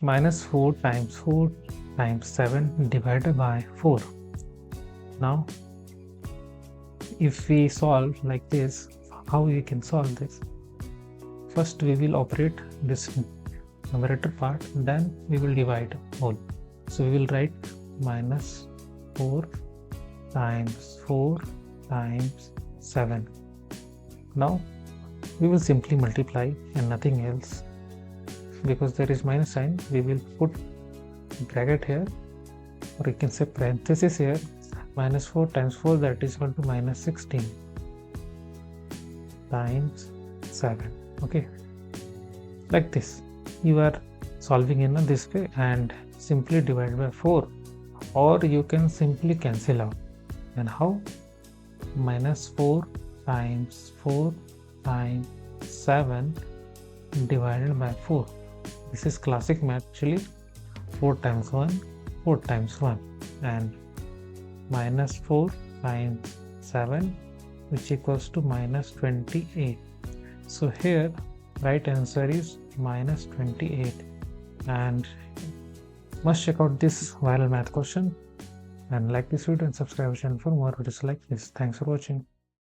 minus 4 times 7 divided by 4. Now if we solve like this, how we can solve this? First we will operate this numerator part, then we will divide whole. So we will write minus 4 times 4 times 7. Now we will simply multiply and nothing else. Because there is minus sign, we will put bracket here, or you can say parenthesis here. Minus 4 times 4, that is equal to minus 16 times 7. Okay, like this you are solving in this way and simply divide by 4, or you can simply cancel out. And how? Minus 4 times 4 times 7 divided by 4. This is classic math actually. 4 times 1, 4 times 1, and minus 4 times 7, which equals to minus 28. So here right answer is minus 28, and must check out this viral math question and like this video and subscribe channel for more videos like this. Thanks for watching.